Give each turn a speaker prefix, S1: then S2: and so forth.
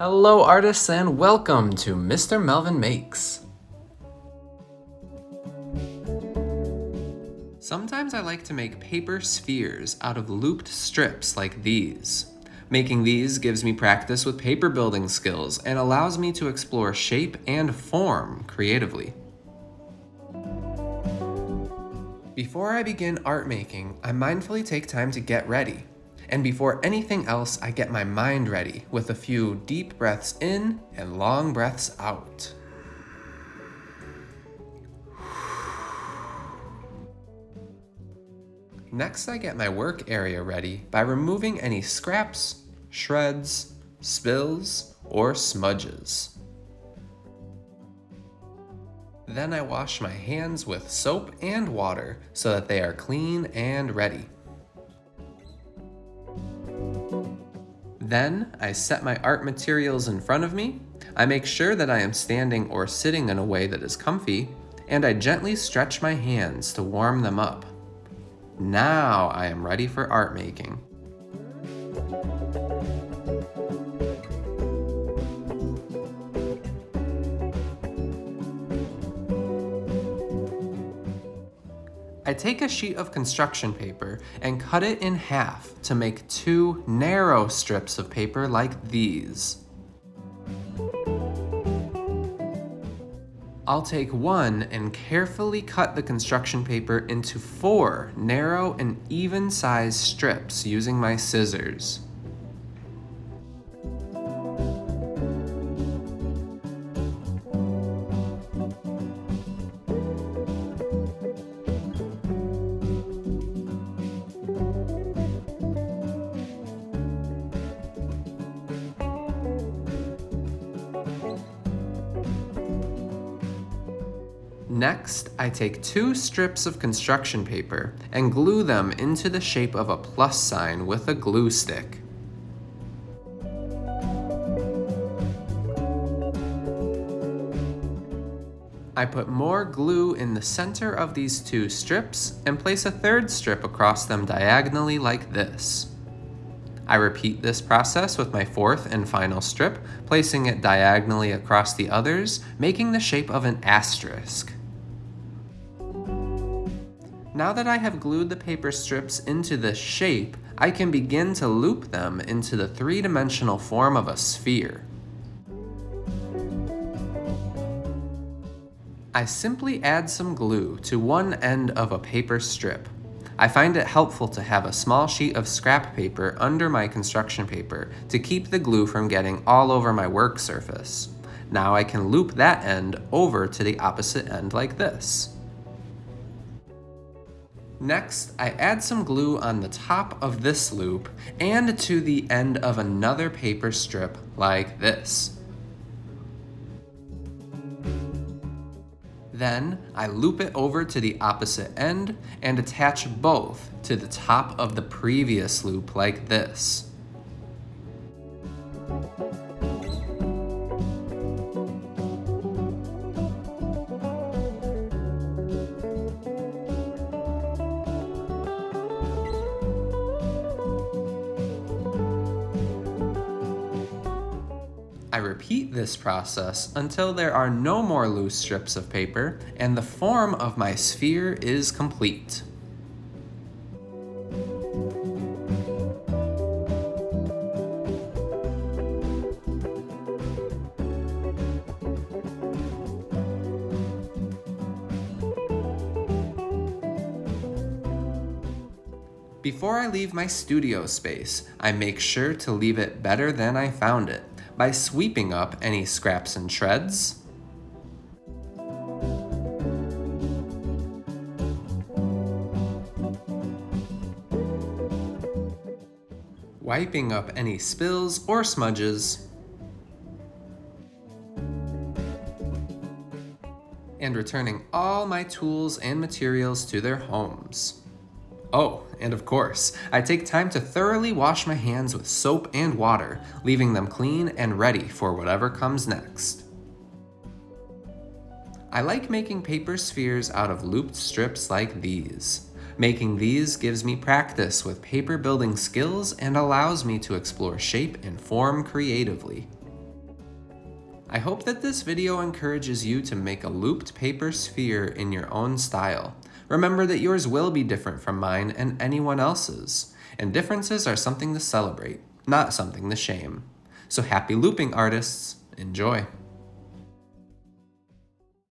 S1: Hello artists and welcome to Mr. Melvin Makes. Sometimes I like to make paper spheres out of looped strips like these. Making these gives me practice with paper building skills and allows me to explore shape and form creatively. Before I begin art making, I mindfully take time to get ready. And before anything else, I get my mind ready with a few deep breaths in and long breaths out. Next, I get my work area ready by removing any scraps, shreds, spills, or smudges. Then I wash my hands with soap and water so that they are clean and ready. Then I set my art materials in front of me, I make sure that I am standing or sitting in a way that is comfy, and I gently stretch my hands to warm them up. Now I am ready for art making. I take a sheet of construction paper and cut it in half to make two narrow strips of paper like these. I'll take one and carefully cut the construction paper into 4 narrow and even-sized strips using my scissors. Next, I take 2 strips of construction paper and glue them into the shape of a plus sign with a glue stick. I put more glue in the center of these 2 strips and place a 3rd strip across them diagonally like this. I repeat this process with my 4th and final strip, placing it diagonally across the others, making the shape of an asterisk. Now that I have glued the paper strips into this shape, I can begin to loop them into the 3-dimensional form of a sphere. I simply add some glue to one end of a paper strip. I find it helpful to have a small sheet of scrap paper under my construction paper to keep the glue from getting all over my work surface. Now I can loop that end over to the opposite end like this. Next, I add some glue on the top of this loop and to the end of another paper strip like this. Then, I loop it over to the opposite end and attach both to the top of the previous loop like this. I repeat this process until there are no more loose strips of paper and the form of my sphere is complete. Before I leave my studio space, I make sure to leave it better than I found it by sweeping up any scraps and shreds, wiping up any spills or smudges, and returning all my tools and materials to their homes. Oh, and of course, I take time to thoroughly wash my hands with soap and water, leaving them clean and ready for whatever comes next. I like making paper spheres out of looped strips like these. Making these gives me practice with paper building skills and allows me to explore shape and form creatively. I hope that this video encourages you to make a looped paper sphere in your own style. Remember that yours will be different from mine and anyone else's, and differences are something to celebrate, not something to shame. So happy looping, artists! Enjoy!